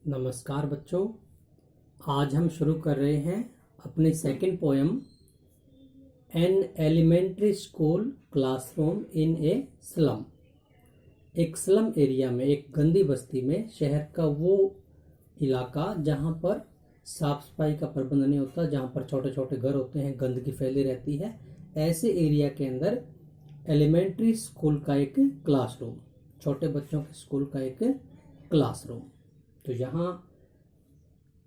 नमस्कार बच्चों, आज हम शुरू कर रहे हैं अपनी second poem an elementary school classroom in a slum. एक स्लम एरिया में, एक गंदी बस्ती में, शहर का वो इलाका जहाँ पर साफ सफाई का प्रबंध नहीं होता, जहाँ पर छोटे छोटे घर होते हैं, गंदगी फैली रहती है, ऐसे एरिया के अंदर एलिमेंट्री स्कूल का एक क्लासरूम, छोटे बच्चों के स्कूल का एक क्लासरूम। तो यहाँ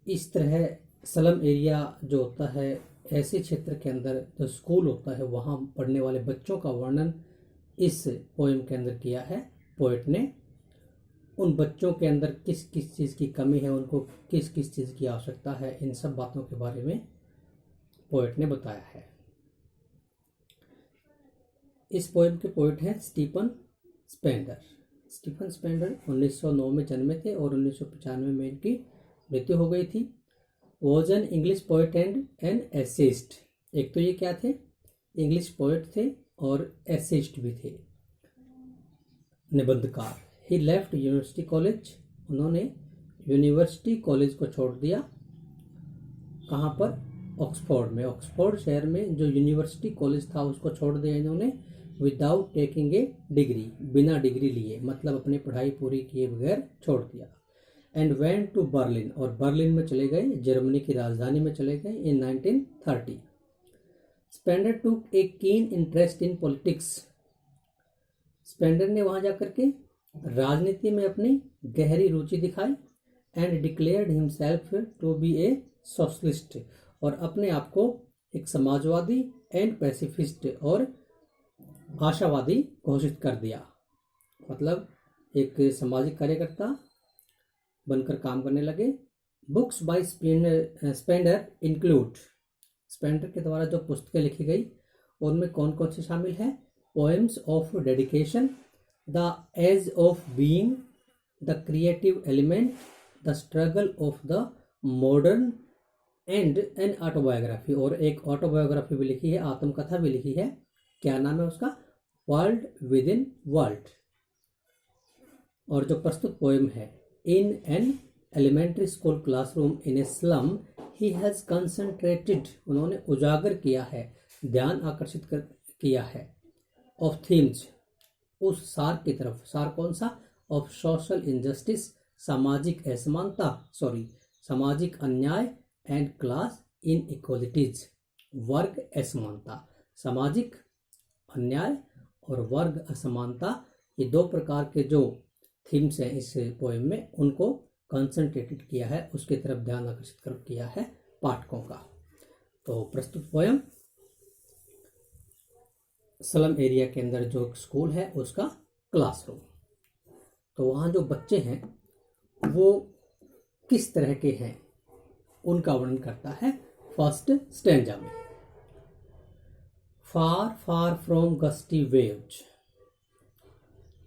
इस तरह स्लम एरिया जो होता है, ऐसे क्षेत्र के अंदर जो स्कूल होता है, वहाँ पढ़ने वाले बच्चों का वर्णन इस पोएम के अंदर किया है पोएट ने। उन बच्चों के अंदर किस किस चीज़ की कमी है, उनको किस किस चीज़ की आवश्यकता है, इन सब बातों के बारे में पोएट ने बताया है। इस पोएम के पोएट हैं स्टीफन स्पेंडर। स्टीफन स्पेंडर 1909 में जन्मे थे और 1995 में इनकी मृत्यु हो गई थी। Was an English poet and an essayist. एक तो ये क्या थे, इंग्लिश पोएट थे और एसेइस्ट भी थे, निबंधकार। ही लेफ्ट यूनिवर्सिटी कॉलेज। उन्होंने यूनिवर्सिटी कॉलेज को छोड़ दिया। कहाँ पर? ऑक्सफोर्ड में। ऑक्सफोर्ड शहर में जो यूनिवर्सिटी कॉलेज था उसको छोड़ दिया इन्होंने विदाउट टेकिंग ए डिग्री, बिना डिग्री लिए, मतलब अपनी पढ़ाई पूरी किए बगैर छोड़ दिया। एंड वेंट टू बर्लिन, और बर्लिन में चले गए, जर्मनी की राजधानी में चले गए इन 1930। Spender took A keen interest in politics. Spender ने वहां जाकर के राजनीति में अपनी गहरी रुचि दिखाई। And declared himself to be a socialist, और अपने आप को एक समाजवादी एंड पैसिफिस्ट और आशावादी घोषित कर दिया। मतलब एक सामाजिक कार्यकर्ता बनकर काम करने लगे। Books by Spender include. Spender के द्वारा जो पुस्तकें लिखी गई उनमें कौन कौन सी शामिल है? Poems of dedication, the edge of being, the creative element, the struggle of the modern and an autobiography. और एक ऑटोबायोग्राफी भी लिखी है, आत्मकथा भी लिखी है। क्या नाम है उसका? World within world. और जो प्रस्तुत पोएम है in an elementary school classroom in a slum, he has concentrated, उन्होंने उजागर किया है, ध्यान आकर्षित किया है, ऑफ थीम्स, उस सार की तरफ। सार कौन सा? ऑफ सोशल इनजस्टिस, सामाजिक असमानता, सामाजिक अन्याय, एंड क्लास इन इक्वलिटीज, वर्ग असमानता। सामाजिक अन्याय और वर्ग असमानता, ये दो प्रकार के जो थीम्स हैं इस पोएम में, उनको कंसंट्रेटेड किया है, उसकी तरफ ध्यान आकर्षित किया है पाठकों का। तो प्रस्तुत पोएम स्लम एरिया के अंदर जो स्कूल है उसका क्लासरूम। तो वहाँ जो बच्चे हैं वो किस तरह के हैं उनका वर्णन करता है फर्स्ट स्टैंजा में। फार फार फ्रॉम गस्टी वेव्स,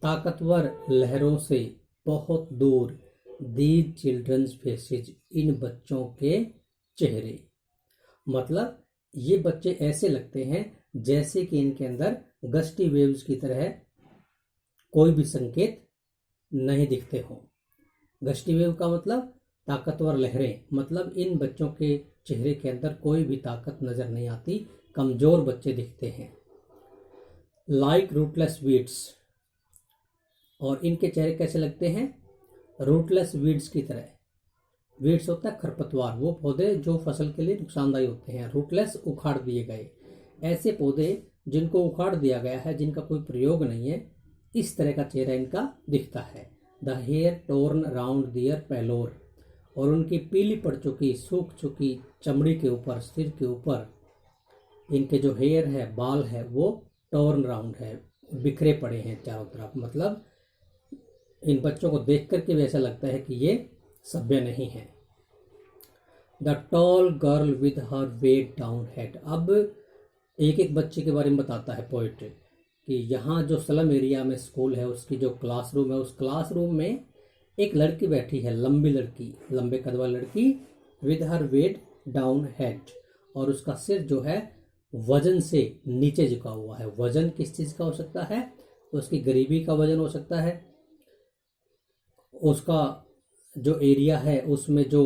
ताकतवर लहरों से बहुत दूर, दीज चिल्ड्रंस फेसेज, इन बच्चों के चेहरे। मतलब ये बच्चे ऐसे लगते हैं जैसे कि इनके अंदर गस्टी वेव्स की तरह कोई भी संकेत नहीं दिखते हों। गस्टी वेव का मतलब ताकतवर लहरें, मतलब इन बच्चों के चेहरे के अंदर कोई भी ताकत नजर नहीं आती, कमजोर बच्चे दिखते हैं। लाइक रूटलेस वीड्स, और इनके चेहरे कैसे लगते हैं? रूटलेस वीड्स की तरह। वीड्स होता है खरपतवार, वो पौधे जो फसल के लिए नुकसानदायी होते हैं। रूटलेस, उखाड़ दिए गए। ऐसे पौधे जिनको उखाड़ दिया गया है, जिनका कोई प्रयोग नहीं है, इस तरह का चेहरा इनका दिखता है। द हेयर टोर्न राउंड दियर पेलोर, और उनकी पीली पड़ चुकी, सूख चुकी चमड़ी के ऊपर, सिर के ऊपर इनके जो हेयर है, बाल है, वो टॉर्न राउंड है, बिखरे पड़े हैं चारों तरफ। मतलब इन बच्चों को देख करके भी ऐसा लगता है कि ये सभ्य नहीं है। The tall girl with her weighed down head. अब एक एक बच्चे के बारे में बताता है पोइट कि यहाँ जो स्लम एरिया में स्कूल है उसकी जो क्लासरूम है, उस क्लासरूम में एक लड़की बैठी है, लंबी लड़की, लंबे कद वाली लड़की, with her weighed down head, और उसका सिर जो है वजन से नीचे झुका हुआ है। वजन किस चीज का हो सकता है? उसकी गरीबी का वजन हो सकता है, उसका जो एरिया है उसमें जो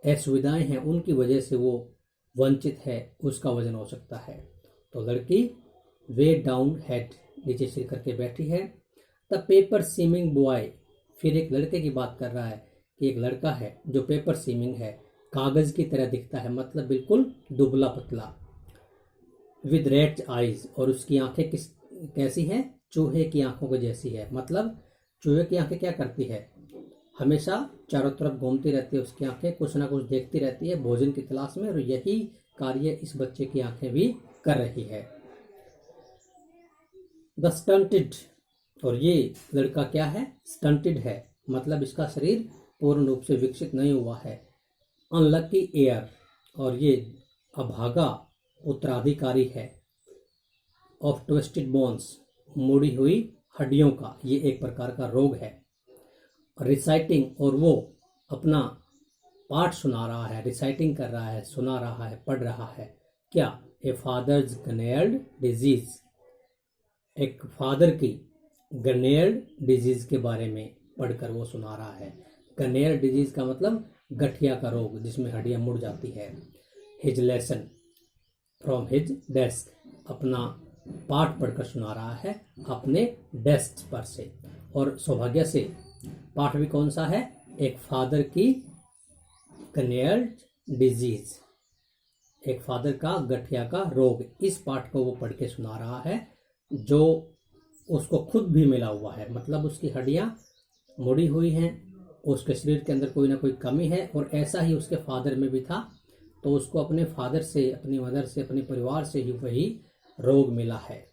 असुविधाएं हैं उनकी वजह से वो वंचित है, उसका वजन हो सकता है। तो लड़की वे डाउन हेड, नीचे सिर करके बैठी है। द पेपर सीमिंग बॉय, फिर एक लड़के की बात कर रहा है कि एक लड़का है जो पेपर सीमिंग है, कागज की तरह दिखता है, मतलब बिल्कुल दुबला पतला। विद रेड आइज, और उसकी आंखें कैसी हैं? चूहे की आंखों के जैसी है। मतलब चूहे की आंखें क्या करती है? हमेशा चारों तरफ घूमती रहती है, उसकी आंखें कुछ ना कुछ देखती रहती है भोजन की तलाश में, और यही कार्य इस बच्चे की आंखें भी कर रही है। द स्टंटेड, और ये लड़का क्या है? स्टंटेड है, मतलब इसका शरीर पूर्ण रूप से विकसित नहीं हुआ है। अनलकी एयर, और ये अभागा उत्तराधिकारी है। ऑफ ट्विस्टेड बोन्स, मुड़ी हुई हड्डियों का ये एक प्रकार का रोग है। रिसाइटिंग, और वो अपना पाठ सुना रहा है, रिसाइटिंग कर रहा है, सुना रहा है, पढ़ रहा है। क्या? ए फादर्स गनेल्ड डिजीज, एक फादर की गनेल्ड डिजीज के बारे में पढ़कर वो सुना रहा है। गनेल्ड डिजीज का मतलब गठिया का रोग, जिसमें हड्डियां मुड़ जाती है। His lesson from his desk, अपना पाठ पढ़कर सुना रहा है अपने डेस्क पर से। और सौभाग्य से पाठ भी कौन सा है? एक फादर की गनेल्ड डिजीज, एक फादर का गठिया का रोग। इस पाठ को वो पढ़ के सुना रहा है, जो उसको खुद भी मिला हुआ है। मतलब उसकी हड्डियां मुड़ी हुई हैं, उसके शरीर के अंदर कोई ना कोई कमी है, और ऐसा ही उसके फादर में भी था। तो उसको अपने फादर से, अपनी मदर से, अपने परिवार से ही वही रोग मिला है।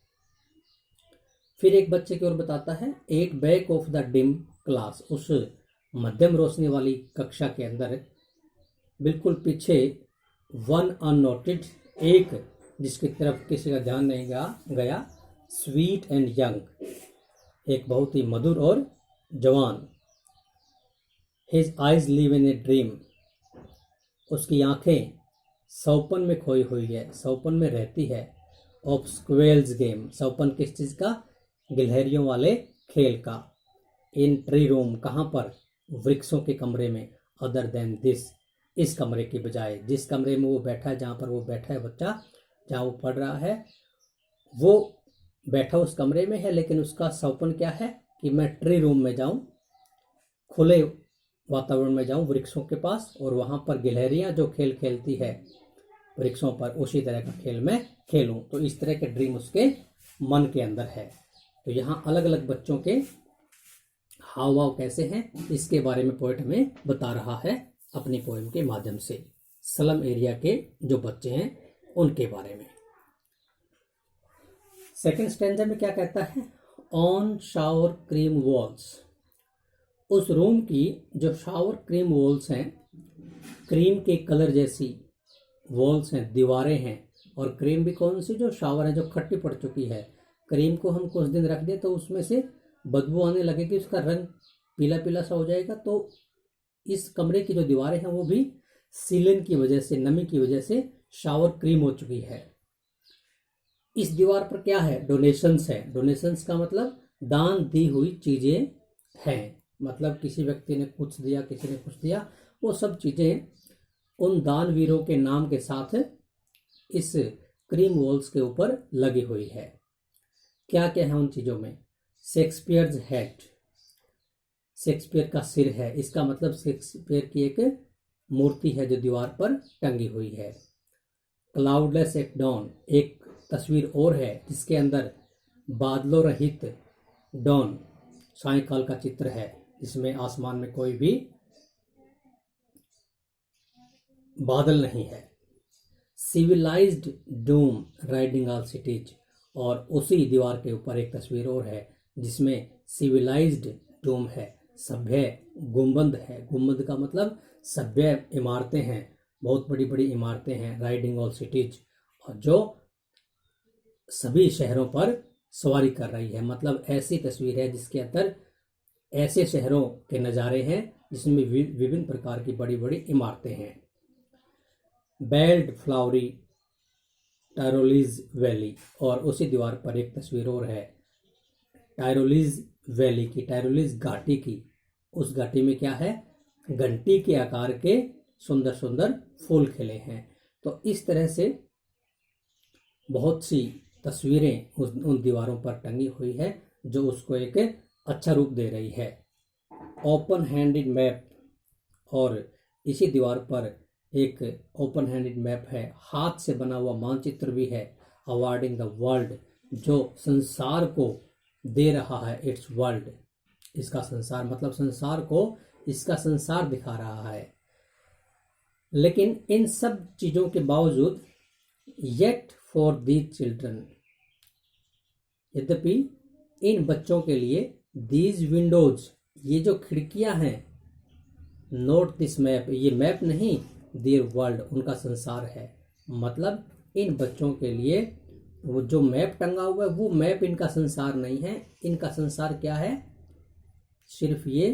फिर एक बच्चे की ओर बताता है। एक back of the dim class, उस मध्यम रोशनी वाली कक्षा के अंदर बिल्कुल पीछे, वन अननोटेड, एक जिसकी तरफ किसी का ध्यान नहीं गया। स्वीट एंड यंग, एक बहुत ही मधुर और जवान। His eyes live in a dream, उसकी आंखें सौपन में खोई हुई है, सौपन में रहती है। ऑफ स्क्वेल्स गेम, सौपन किस चीज का? गिलहरियों वाले खेल का। इन ट्री रूम, कहाँ पर? वृक्षों के कमरे में। अदर देन दिस, इस कमरे के बजाय, जिस कमरे में वो बैठा है, जहाँ पर वो बैठा है बच्चा, जहाँ वो पढ़ रहा है, वो बैठा उस कमरे में है, लेकिन उसका सपन क्या है कि मैं ट्री रूम में जाऊं, खुले वातावरण में जाऊं, वृक्षों के पास, और वहां पर गिलहरियां जो खेल खेलती है वृक्षों पर, उसी तरह का खेल मैं खेलूं। तो इस तरह के ड्रीम उसके मन के अंदर है। तो यहाँ अलग अलग बच्चों के हाव भाव कैसे हैं, इसके बारे में पोएट हमें बता रहा है अपनी पोएम के माध्यम से। स्लम एरिया के जो बच्चे हैं उनके बारे में। सेकंड स्टैंजा में क्या कहता है? ऑन शावर क्रीम वॉल्स, उस रूम की जो शावर क्रीम वॉल्स हैं, क्रीम के कलर जैसी वॉल्स हैं, दीवारें हैं। और क्रीम भी कौन सी? जो शावर है, जो खट्टी पड़ चुकी है। क्रीम को हम कुछ दिन रख दें तो उसमें से बदबू आने लगेगी, उसका रंग पीला पीला सा हो जाएगा। तो इस कमरे की जो दीवारें हैं वो भी सीलन की वजह से, नमी की वजह से शावर क्रीम हो चुकी है। इस दीवार पर क्या है? डोनेशंस है। डोनेशंस का मतलब दान दी हुई चीजें हैं। मतलब किसी व्यक्ति ने कुछ दिया, किसी ने कुछ दिया, वो सब चीजें उन दानवीरों के नाम के साथ इस क्रीम वॉल्स के ऊपर लगी हुई है। क्या क्या है उन चीजों में? शेक्सपियर्स हेड, शेक्सपियर का सिर है। इसका मतलब शेक्सपियर की एक मूर्ति है जो दीवार पर टंगी हुई है। क्लाउडलेस एट डॉन, एक तस्वीर और है जिसके अंदर बादलों रहित डॉन, सायंकाल का चित्र है, जिसमें आसमान में कोई भी बादल नहीं है। Civilised dome riding all cities, और उसी दीवार के ऊपर एक तस्वीर और है जिसमें सिविलाइज्ड डूम है, सभ्य गुंबद है। गुंबद का मतलब सभ्य इमारतें हैं, बहुत बड़ी बड़ी इमारतें हैं। राइडिंग ऑल सिटीज, और जो सभी शहरों पर सवारी कर रही है। मतलब ऐसी तस्वीर है जिसके अंदर ऐसे शहरों के नज़ारे हैं जिसमें विभिन्न प्रकार की बड़ी बड़ी इमारतें हैं। बेल्ड फ्लावरी टायरोलीज वैली, और उसी दीवार पर एक तस्वीर और है टायरोलीज वैली की, टायरोलीज घाटी की। उस घाटी में क्या है? घंटी के आकार के सुंदर सुंदर फूल खिले हैं। तो इस तरह से बहुत सी तस्वीरें उन दीवारों पर टंगी हुई है जो उसको एक अच्छा रूप दे रही है। ओपन हैंडेड मैप, और इसी दीवार पर एक ओपन हैंडेड मैप है, हाथ से बना हुआ मानचित्र भी है। अवॉर्डिंग द वर्ल्ड, जो संसार को दे रहा है, इट्स वर्ल्ड, इसका संसार, मतलब संसार को इसका संसार दिखा रहा है। लेकिन इन सब चीजों के बावजूद येट फॉर दीज चिल्ड्रन, यद्यपि इन बच्चों के लिए दीज विंडोज, ये जो खिड़कियां हैं, नोट दिस मैप, ये मैप नहीं, देयर वर्ल्ड, उनका संसार है। मतलब इन बच्चों के लिए वो जो मैप टंगा हुआ है वो मैप इनका संसार नहीं है। इनका संसार क्या है? सिर्फ ये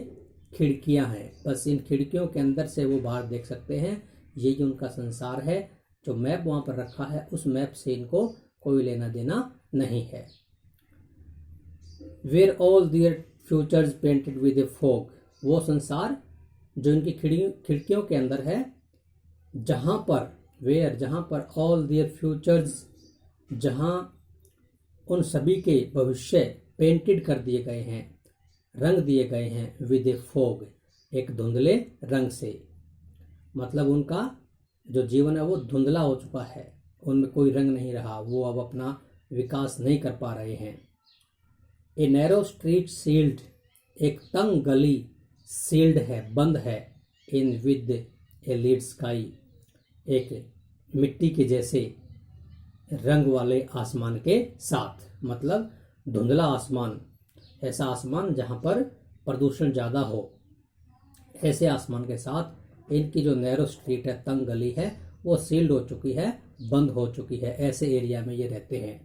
खिड़कियां हैं। बस इन खिड़कियों के अंदर से वो बाहर देख सकते हैं, यही उनका संसार है। जो मैप वहां पर रखा है उस मैप से इनको कोई लेना देना नहीं है। Where all their futures painted with a fog, वो संसार जो इनकी खिड़कियों के अंदर है, जहां पर वेयर, जहां पर ऑल देयर फ्यूचर्स, जहां उन सभी के भविष्य पेंटेड कर दिए गए हैं, रंग दिए गए हैं, विद ए फॉग, एक धुंधले रंग से। मतलब उनका जो जीवन है वो धुंधला हो चुका है, उनमें कोई रंग नहीं रहा, वो अब अपना विकास नहीं कर पा रहे हैं। ए नैरो स्ट्रीट सील्ड, एक तंग गली सील्ड है, बंद है, in with a lead sky, एक मिट्टी के जैसे रंग वाले आसमान के साथ। मतलब धुंधला आसमान, ऐसा आसमान जहां पर प्रदूषण ज़्यादा हो, ऐसे आसमान के साथ इनकी जो नैरो स्ट्रीट है, तंग गली है, वो सील्ड हो चुकी है, बंद हो चुकी है। ऐसे एरिया में ये रहते हैं।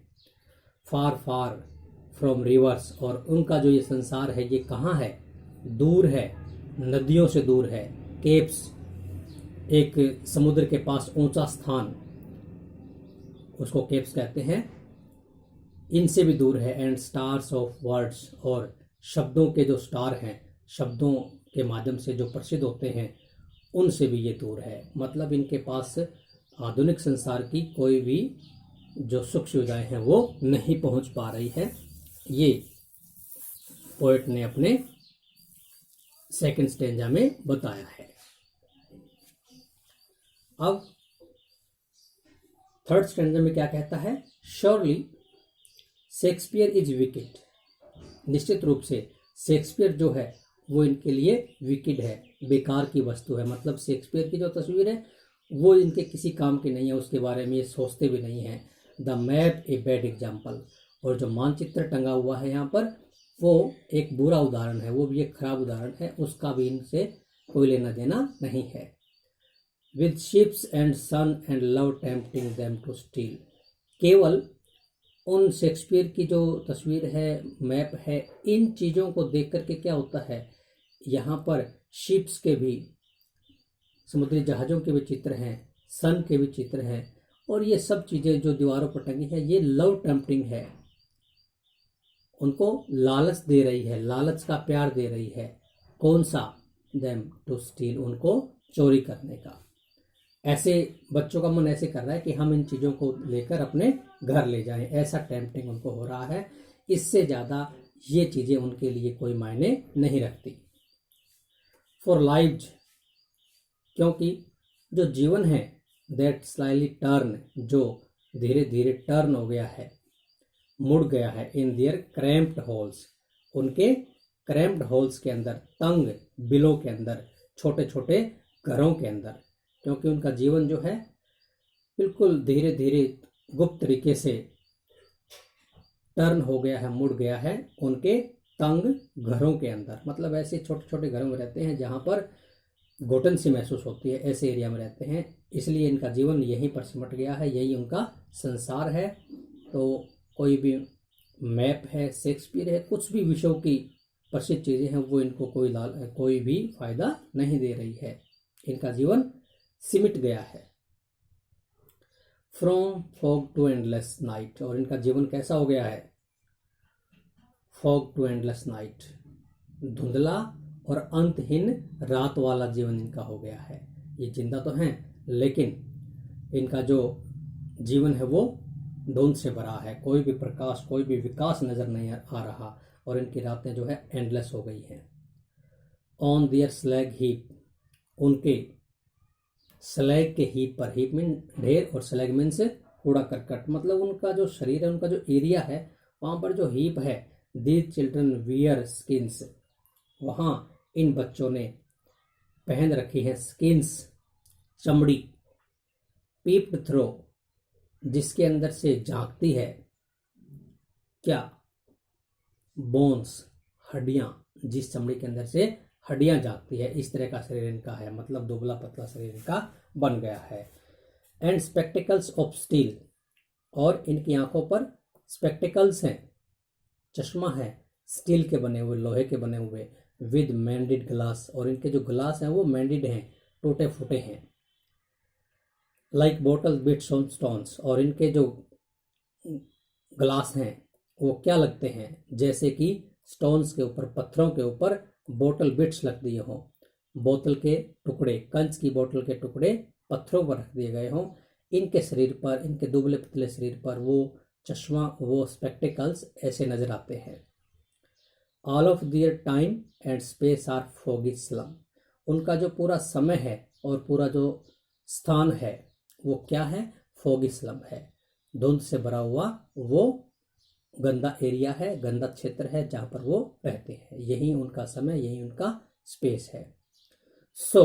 फार फार फ्रॉम रिवर्स, और उनका जो ये संसार है ये कहाँ है? दूर है, नदियों से दूर है। केप्स, एक समुद्र के पास ऊंचा स्थान, उसको केप्स कहते हैं, इनसे भी दूर है। एंड स्टार्स ऑफ वर्ड्स, और शब्दों के जो स्टार हैं, शब्दों के माध्यम से जो प्रसिद्ध होते हैं, उनसे भी ये दूर है। मतलब इनके पास आधुनिक संसार की कोई भी जो सुख सुविधाएं हैं वो नहीं पहुंच पा रही है। ये पोएट ने अपने सेकंड स्टेंजा में बताया है। अब थर्ड स्टेंजा में क्या कहता है? श्योरली शेक्सपियर इज विकेड, निश्चित रूप से शेक्सपियर जो है वो इनके लिए विकेड है, बेकार की वस्तु है। मतलब शेक्सपियर की जो तस्वीर है वो इनके किसी काम की नहीं है, उसके बारे में ये सोचते भी नहीं है। The map a bad example, और जो मानचित्र टंगा हुआ है यहाँ पर वो एक बुरा उदाहरण है, वो भी एक खराब उदाहरण है, उसका भी इनसे कोई लेना देना नहीं है। With ships and sun and love tempting them to steal, केवल उन शेक्सपियर की जो तस्वीर है, मैप है, इन चीज़ों को देख करके क्या होता है, यहाँ पर शिप्स के भी, समुद्री जहाज़ों के भी चित्र हैं, सन के भी चित्र हैं, और ये सब चीज़ें जो दीवारों पर टंगी है ये लव टेम्पटिंग है, उनको लालच दे रही है, लालच का प्यार दे रही है। कौन सा? देम टू स्टील, उनको चोरी करने का। ऐसे बच्चों का मन ऐसे कर रहा है कि हम इन चीज़ों को लेकर अपने घर ले जाएं, ऐसा टेम्पटिंग उनको हो रहा है। इससे ज़्यादा ये चीज़ें उनके लिए कोई मायने नहीं रखती। फॉर लाइव्स, क्योंकि जो जीवन है, दैट स्लाइली टर्न, जो धीरे धीरे टर्न हो गया है, मुड़ गया है, इन देयर क्रैम्प्ड होल्स, उनके क्रैम्प्ड होल्स के अंदर, तंग बिलों के अंदर, छोटे छोटे घरों के अंदर, क्योंकि उनका जीवन जो है बिल्कुल धीरे धीरे गुप्त तरीके से टर्न हो गया है, मुड़ गया है उनके तंग घरों के अंदर। मतलब ऐसे छोटे छोटे घरों में रहते हैं जहाँ पर घुटन सी महसूस होती है, ऐसे एरिया में रहते हैं, इसलिए इनका जीवन यहीं पर सिमट गया है, यही उनका संसार है। तो कोई भी मैप है, शेक्सपियर है, कुछ भी विषयों की प्रसिद्ध चीज़ें हैं, वो इनको कोई भी फायदा नहीं दे रही है, इनका जीवन सिमट गया है। From fog to endless night, और इनका जीवन कैसा हो गया है? फॉग टू एंडलेस नाइट, धुंधला और अंतहीन रात वाला जीवन इनका हो गया है। ये जिंदा तो हैं लेकिन इनका जो जीवन है वो धुंध से भरा है, कोई भी प्रकाश, कोई भी विकास नजर नहीं आ रहा, और इनकी रातें जो है एंडलेस हो गई हैं। ऑन देयर स्लैग हीप, उनके स्लैग के हीप पर, हीप मीन ढेर और स्लैग मीन से कूड़ा करकट, मतलब उनका जो शरीर है, उनका जो एरिया है, वहां पर जो हीप है, दीज चिल्ड्रन वियर स्किन्स, वहां इन बच्चों ने पहन रखी है स्किन्स, चमड़ी, पीप्ड थ्रो, जिसके अंदर से झांकती है क्या, बोन्स, हड्डियां, जिस चमड़ी के अंदर से हड्डियां झांकती है, इस तरह का शरीर इनका है, मतलब दुबला पतला शरीर इनका बन गया है। एंड स्पेक्टिकल्स ऑफ स्टील, और इनकी आंखों पर स्पेक्टिकल्स हैं, चश्मा है, स्टील के बने हुए, लोहे के बने हुए, विद मैंडेड ग्लास, और इनके जो ग्लास हैं वो मैंडेड हैं, टूटे फूटे हैं। Like bottle beads on stones, और इनके जो ग्लास हैं वो क्या लगते हैं, जैसे कि स्टोन्स के ऊपर, पत्थरों के ऊपर बोतल बिट्स लग दिए हों, बोतल के टुकड़े, कंच की बोतल के टुकड़े पत्थरों पर रख दिए गए हों। इनके शरीर पर, इनके दुबले पतले शरीर पर वो चश्मा, वो स्पेक्टिकल्स ऐसे नजर आते हैं। All of their time and space are foggy slum, उनका जो पूरा समय है और पूरा जो स्थान है वो क्या है, फॉगी स्लम है, धुंध से भरा हुआ वो गंदा एरिया है, गंदा क्षेत्र है जहां पर वो रहते हैं, यही उनका समय, यही उनका स्पेस है। सो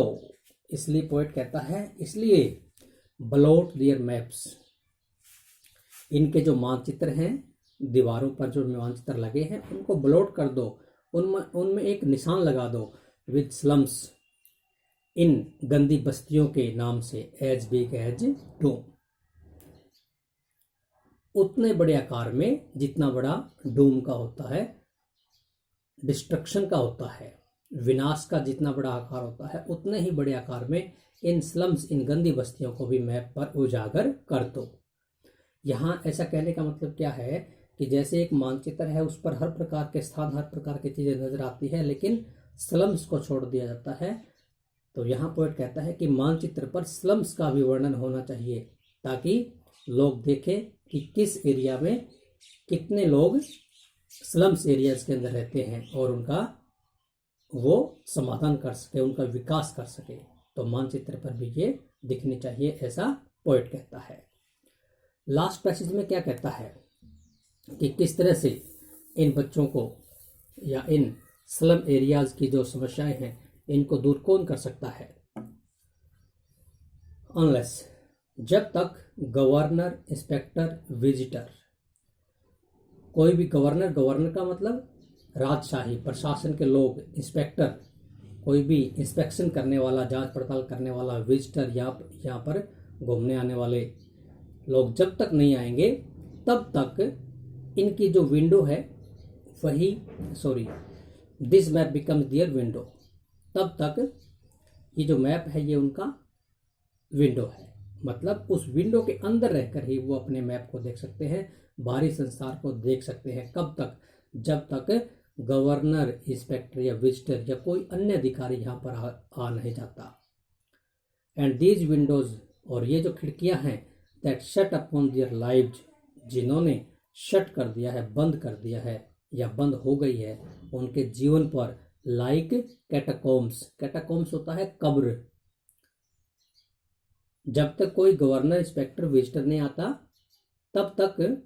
इसलिए पोएट कहता है, इसलिए ब्लॉट दियर मैप्स, इनके जो मानचित्र हैं, दीवारों पर जो मानचित्र लगे हैं उनको ब्लॉट कर दो, उनमें एक निशान लगा दो, विद स्लम्स, इन गंदी बस्तियों के नाम से, एज बिग एज डूम, उतने बड़े आकार में जितना बड़ा डूम का होता है, डिस्ट्रक्शन का होता है, विनाश का जितना बड़ा आकार होता है, उतने ही बड़े आकार में इन स्लम्स, इन गंदी बस्तियों को भी मैप पर उजागर कर दो। यहाँ ऐसा कहने का मतलब क्या है कि जैसे एक मानचित्र है, उस पर हर प्रकार के स्थान, हर प्रकार की चीजें नजर आती है, लेकिन स्लम्स को छोड़ दिया जाता है। तो यहाँ पोएट कहता है कि मानचित्र पर स्लम्स का भी वर्णन होना चाहिए, ताकि लोग देखें कि किस एरिया में कितने लोग स्लम्स एरियाज के अंदर रहते हैं, और उनका वो समाधान कर सके, उनका विकास कर सके। तो मानचित्र पर भी ये दिखनी चाहिए, ऐसा पोएट कहता है। लास्ट पैसेज में क्या कहता है कि किस तरह से इन बच्चों को, या इन स्लम एरियाज की जो समस्याएं हैं, इनको दूर कौन कर सकता है। अनलेस, जब तक गवर्नर, इंस्पेक्टर, विजिटर, कोई भी गवर्नर, गवर्नर का मतलब राजशाही, प्रशासन के लोग, इंस्पेक्टर, कोई भी इंस्पेक्शन करने वाला, जांच पड़ताल करने वाला, विजिटर, यहाँ पर घूमने आने वाले लोग जब तक नहीं आएंगे, तब तक इनकी जो विंडो है वही, this map becomes their window, तब तक ये जो मैप है ये उनका विंडो है, मतलब उस विंडो के अंदर रहकर ही वो अपने मैप को देख सकते हैं, बाहरी संसार को देख सकते हैं। कब तक, जब तक गवर्नर, इंस्पेक्टर या विजिटर या कोई अन्य अधिकारी यहाँ पर आ नहीं जाता। एंड दीज विंडोज, और ये जो खिड़कियां हैं, that shut upon their lives, जिन्होंने शट कर दिया है, बंद कर दिया है या बंद हो गई है उनके जीवन पर, लाइक कैटाकोम्स, कैटाकोम्स होता है कब्र। जब तक कोई गवर्नर, इंस्पेक्टर, विजिटर नहीं आता, तब तक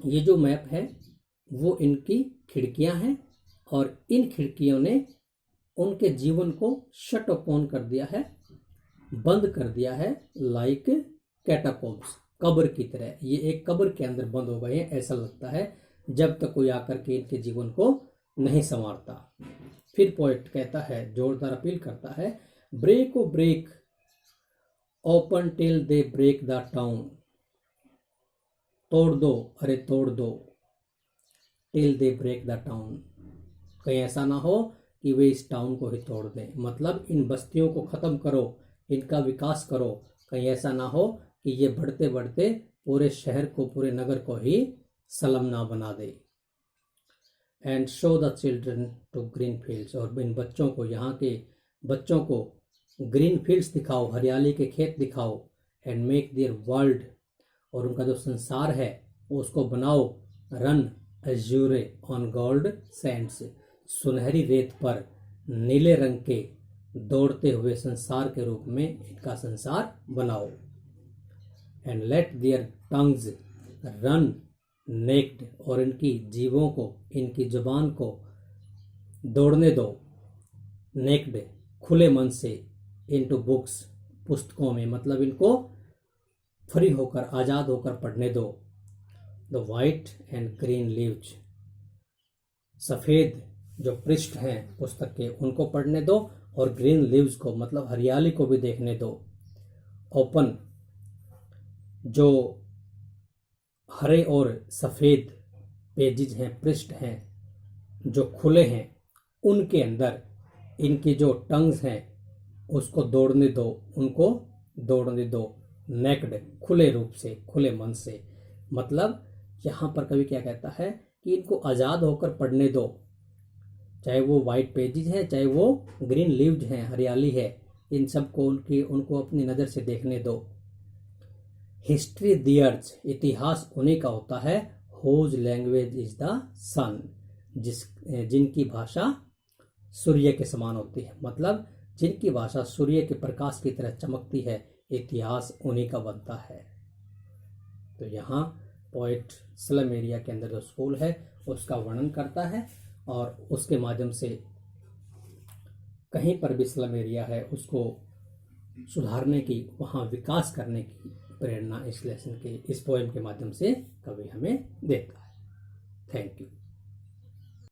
ये जो मैप है वो इनकी खिड़कियां हैं, और इन खिड़कियों ने उनके जीवन को शट अपॉन कर दिया है, बंद कर दिया है, लाइक कैटाकोम्स, कब्र की तरह। ये एक कब्र के अंदर बंद हो गए हैं, ऐसा लगता है, जब तक कोई आकर के इनके जीवन को नहीं संवारता। फिर पोएट कहता है, जोरदार अपील करता है, break oh break open till they break the town, तोड़ दो, अरे तोड़ दो, till they break the town, कहीं ऐसा ना हो कि वे इस टाउन को ही तोड़ दें, मतलब इन बस्तियों को खत्म करो, इनका विकास करो, कहीं ऐसा ना हो कि ये बढ़ते बढ़ते पूरे शहर को, पूरे नगर को ही सलम ना बना दे। And show the children to green fields, और इन बच्चों को, यहाँ के बच्चों को ग्रीन फील्ड्स दिखाओ, हरियाली के खेत दिखाओ। एंड मेक देयर वर्ल्ड, और उनका जो संसार है उसको बनाओ। रन अज्यूरे ऑन गोल्ड सैंड्स, सुनहरी रेत पर नीले रंग के दौड़ते हुए संसार के रूप में इनका संसार बनाओ। And let their tongues run naked, और इनकी जीवों को, इनकी जुबान को दौड़ने दो नेक्ड, खुले मन से, इनटू बुक्स, पुस्तकों में, मतलब इनको फ्री होकर, आज़ाद होकर पढ़ने दो। The white and green leaves, सफ़ेद जो पृष्ठ हैं पुस्तक के उनको पढ़ने दो, और ग्रीन लीव्स को मतलब हरियाली को भी देखने दो। ओपन, जो हरे और सफ़ेद पेजेज हैं, पृष्ठ हैं जो खुले हैं, उनके अंदर इनकी जो टंग्स हैं उसको दौड़ने दो, उनको दौड़ने दो। नेक्ड, खुले रूप से, खुले मन से, मतलब यहाँ पर कवि क्या कहता है कि इनको आज़ाद होकर पढ़ने दो, चाहे वो वाइट पेजेज हैं, चाहे वो ग्रीन लीव्स हैं, हरियाली है, इन सब को उनको अपनी नज़र से देखने दो। हिस्ट्री दियर्स, इतिहास उन्हीं का होता है। होज लैंग्वेज इज द सन, जिनकी भाषा सूर्य के समान होती है, मतलब जिनकी भाषा सूर्य के प्रकाश की तरह चमकती है, इतिहास उन्हीं का बनता है। तो यहाँ पोएट स्लम एरिया के अंदर जो स्कूल है उसका वर्णन करता है, और उसके माध्यम से कहीं पर भी स्लम एरिया है उसको सुधारने की, वहाँ विकास करने की प्रेरणा इस लेसन के, इस पोएम के माध्यम से कवि हमें देता है। Thank you.